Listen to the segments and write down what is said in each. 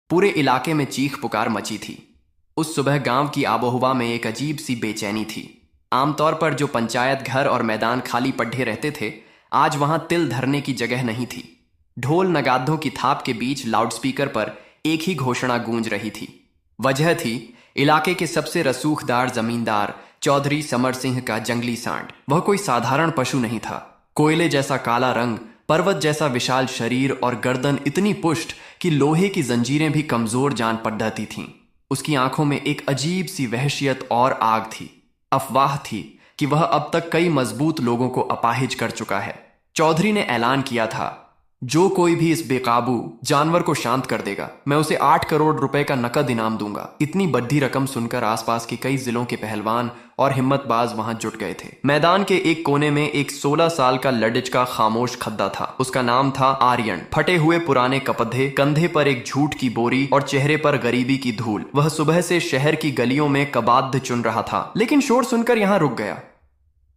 पूरे इलाके में चीख पुकार मची थी। उस सुबह गांव की आबोहवा में एक अजीब सी बेचैनी थी। आमतौर पर जो पंचायत घर और मैदान खाली पड्ढे रहते थे, आज वहां तिल धरने की जगह नहीं थी। ढोल नगादों की थाप के बीच लाउडस्पीकर पर एक ही घोषणा गूंज रही थी। वजह थी इलाके के सबसे रसूखदार जमींदार चौधरी समर सिंह का जंगली सांड। वह कोई साधारण पशु नहीं था। कोयले जैसा काला रंग, पर्वत जैसा विशाल शरीर और गर्दन इतनी पुष्ट कि लोहे की जंजीरें भी कमजोर जान पड़ती थीं। उसकी आंखों में एक अजीब सी वहशियत और आग थी। अफवाह थी कि वह अब तक कई मजबूत लोगों को अपाहिज कर चुका है। चौधरी ने ऐलान किया था, जो कोई भी इस बेकाबू जानवर को शांत कर देगा, मैं उसे 8 करोड़ रुपए का नकद इनाम दूंगा। इतनी बड़ी रकम सुनकर आसपास के कई जिलों के पहलवान और हिम्मतबाज वहां जुट गए थे। मैदान के एक कोने में एक 16 साल का लडिज का खामोश खद्दा था। उसका नाम था आर्यन। फटे हुए पुराने कपड़े, कंधे पर एक झूठ की बोरी और चेहरे पर गरीबी की धूल। वह सुबह से शहर की गलियों में कबाद्ध चुन रहा था, लेकिन शोर सुनकर यहां रुक गया।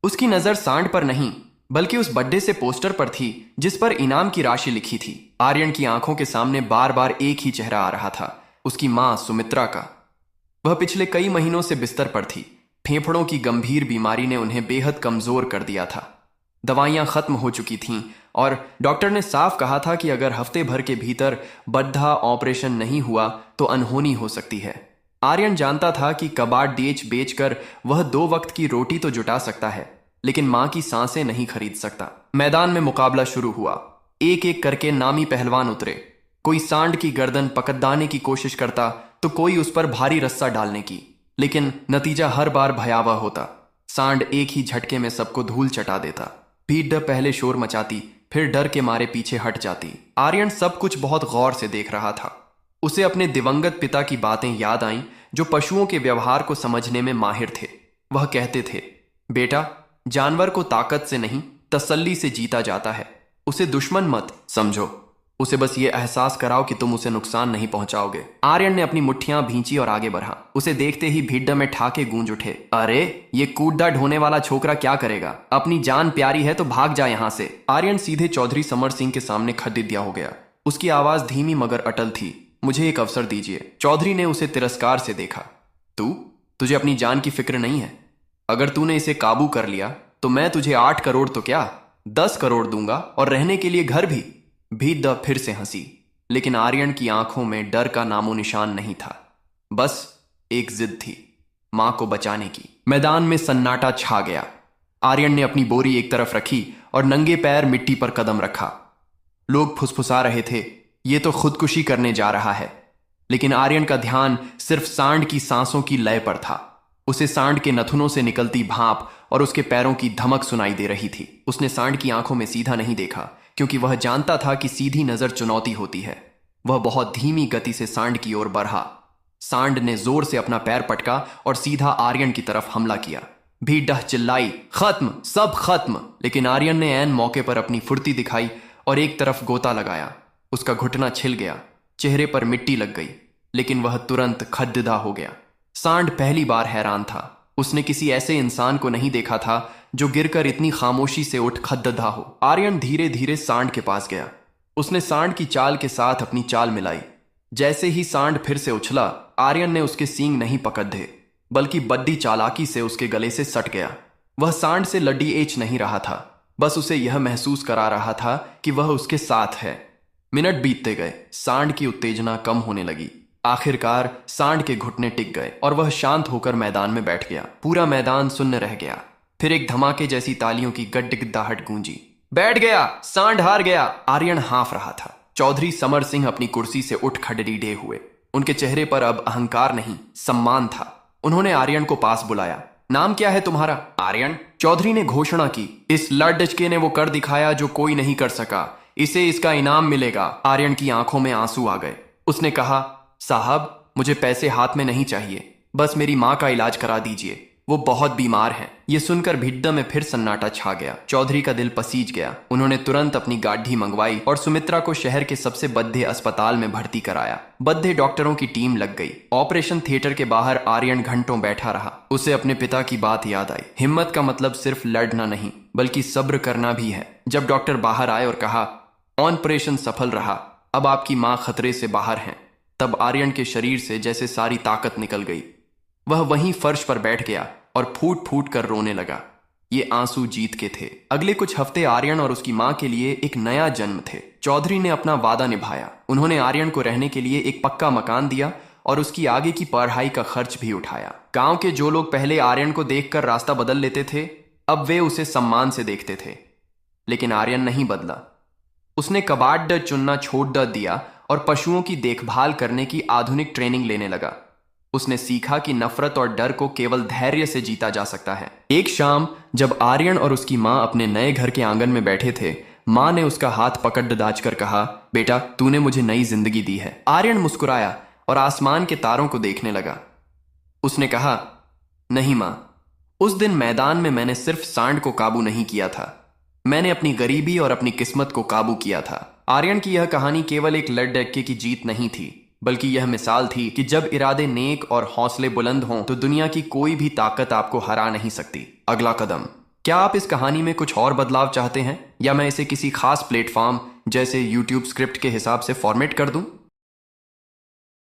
उसकी नजर सांड पर नहीं बल्कि उस बड्डे से पोस्टर पर थी जिस पर इनाम की राशि लिखी थी। आर्यन की आंखों के सामने बार बार एक ही चेहरा आ रहा था, उसकी मां सुमित्रा का। वह पिछले कई महीनों से बिस्तर पर थी। फेफड़ों की गंभीर बीमारी ने उन्हें बेहद कमजोर कर दिया था। दवाइयां खत्म हो चुकी थीं और डॉक्टर ने साफ कहा था कि अगर हफ्ते भर के भीतर बद्धा ऑपरेशन नहीं हुआ तो अनहोनी हो सकती है। आर्यन जानता था कि कबाड़ बेचकर वह 2 वक्त की रोटी तो जुटा सकता है, लेकिन मां की सांसें नहीं खरीद सकता। मैदान में मुकाबला शुरू हुआ। एक एक करके नामी पहलवान उतरे। कोई सांड की गर्दन पकड़ाने की कोशिश करता तो कोई उस पर भारी रस्सा डालने की, लेकिन नतीजा हर बार भयावह होता। सांड एक ही झटके में सबको धूल चटा देता। भीड़ पहले शोर मचाती, फिर डर के मारे पीछे हट जाती। आर्यन सब कुछ बहुत गौर से देख रहा था। उसे अपने दिवंगत पिता की बातें याद आईं, जो पशुओं के व्यवहार को समझने में माहिर थे। वह कहते थे, बेटा, जानवर को ताकत से नहीं तसल्ली से जीता जाता है। उसे दुश्मन मत समझो, उसे बस ये एहसास कराओ कि तुम उसे नुकसान नहीं पहुंचाओगे। आर्यन ने अपनी मुट्ठियां भींची और आगे बढ़ा। उसे देखते ही भीड़ में ठाके गूंज उठे। अरे, ये कूदा ढोने वाला छोकरा क्या करेगा? अपनी जान प्यारी है तो भाग जा यहां से। आर्यन सीधे चौधरी समर सिंह के सामने खड़े दिया हो गया। उसकी आवाज धीमी मगर अटल थी। मुझे एक अवसर दीजिए। चौधरी ने उसे तिरस्कार से देखा। तुझे अपनी जान की फिक्र नहीं है? अगर तूने इसे काबू कर लिया तो मैं तुझे 8 करोड़ तो क्या 10 करोड़ दूंगा, और रहने के लिए घर भी। भीड़ फिर से हंसी, लेकिन आर्यन की आंखों में डर का नामो निशान नहीं था। बस एक जिद थी, मां को बचाने की। मैदान में सन्नाटा छा गया। आर्यन ने अपनी बोरी एक तरफ रखी और नंगे पैर मिट्टी पर कदम रखा। लोग फुसफुसा रहे थे, ये तो खुदकुशी करने जा रहा है। लेकिन आर्यन का ध्यान सिर्फ सांड की सांसों की लय पर था। उसे सांड के नथुनों से निकलती भाप और उसके पैरों की धमक सुनाई दे रही थी। उसने सांड की आंखों में सीधा नहीं देखा, क्योंकि वह जानता था कि सीधी नजर चुनौती होती है। वह बहुत धीमी गति से सांड की ओर बढ़ा। सांड ने जोर से अपना पैर पटका और सीधा आर्यन की तरफ हमला किया। भीड़ चिल्लाई, खत्म, सब खत्म। लेकिन आर्यन ने ऐन मौके पर अपनी फुर्ती दिखाई और एक तरफ गोता लगाया। उसका घुटना छिल गया, चेहरे पर मिट्टी लग गई, लेकिन वह तुरंत खद्दा हो गया। सांड पहली बार हैरान था। उसने किसी ऐसे इंसान को नहीं देखा था जो गिरकर इतनी खामोशी से उठ खद्दा हो। आर्यन धीरे धीरे सांड के पास गया। उसने सांड की चाल के साथ अपनी चाल मिलाई। जैसे ही सांड फिर से उछला, आर्यन ने उसके सींग नहीं पकड़े, बल्कि बड्डी चालाकी से उसके गले से सट गया। वह सांड से लड्डी एच नहीं रहा था, बस उसे यह महसूस करा रहा था कि वह उसके साथ है। मिनट बीतते गए। सांड की उत्तेजना कम होने लगी। आखिरकार सांड के घुटने टिक गए और वह शांत होकर मैदान में बैठ गया। पूरा मैदान सुन्न रह गया। फिर एक धमाके जैसी तालियों की गड्डिगड्डाहट गूंजी। बैठ गया, सांड हार गया। आर्यन हाँफ रहा था। चौधरी समर सिंह अपनी कुर्सी से उठ खड़े हुए। उनके चेहरे पर अब अहंकार नहीं, सम्मान था। उन्होंने आर्यन को पास बुलाया। नाम क्या है तुम्हारा? आर्यन। चौधरी ने घोषणा की। इस लड़के ने वो कर दिखाया जो कोई नहीं कर सका। इसे इसका इनाम मिलेगा। आर्यन की आंखों में आंसू आ गए। उसने कहा, साहब, मुझे पैसे हाथ में नहीं चाहिए, बस मेरी माँ का इलाज करा दीजिए, वो बहुत बीमार हैं। ये सुनकर भिड्ड में फिर सन्नाटा छा गया। चौधरी का दिल पसीज गया। उन्होंने तुरंत अपनी गाड़ी मंगवाई और सुमित्रा को शहर के सबसे बद्धे अस्पताल में भर्ती कराया। बद्धे डॉक्टरों की टीम लग गई। ऑपरेशन थिएटर के बाहर आर्यन घंटों बैठा रहा। उसे अपने पिता की बात याद आई। हिम्मत का मतलब सिर्फ लड़ना नहीं, बल्कि सब्र करना भी है। जब डॉक्टर बाहर आए और कहा, ऑपरेशन सफल रहा, अब आपकी माँ खतरे से बाहर हैं, तब आर्यन के शरीर से जैसे सारी ताकत निकल गई। वह वहीं फर्श पर बैठ गया और फूट फूट कर रोने लगा। ये आंसू जीत के थे। अगले कुछ हफ्ते आर्यन और उसकी मां के लिए एक नया जन्म थे। चौधरी ने अपना वादा निभाया। उन्होंने आर्यन को रहने के लिए एक पक्का मकान दिया और उसकी आगे की पढ़ाई का खर्च भी उठाया। गांव के जो लोग पहले आर्यन को देखकर रास्ता बदल लेते थे, अब वे उसे सम्मान से देखते थे। लेकिन आर्यन नहीं बदला। उसने कबाड़ चुनना छोड़ दिया और पशुओं की देखभाल करने की आधुनिक ट्रेनिंग लेने लगा। उसने सीखा कि नफरत और डर को केवल धैर्य से जीता जा सकता है। एक शाम जब आर्यन और उसकी मां अपने नए घर के आंगन में बैठे थे, मां ने उसका हाथ पकड़ दाचकर कहा, बेटा, तूने मुझे नई जिंदगी दी है। आर्यन मुस्कुराया और आसमान के तारों को देखने लगा। उसने कहा, नहीं मां, उस दिन मैदान में मैंने सिर्फ सांड को काबू नहीं किया था, मैंने अपनी गरीबी और अपनी किस्मत को काबू किया था। आर्यन की यह कहानी केवल एक लड़के की जीत नहीं थी, बल्कि यह मिसाल थी कि जब इरादे नेक और हौसले बुलंद हों तो दुनिया की कोई भी ताकत आपको हरा नहीं सकती। अगला कदम। क्या आप इस कहानी में कुछ और बदलाव चाहते हैं, या मैं इसे किसी खास प्लेटफॉर्म जैसे यूट्यूब स्क्रिप्ट के हिसाब से फॉर्मेट कर दूं?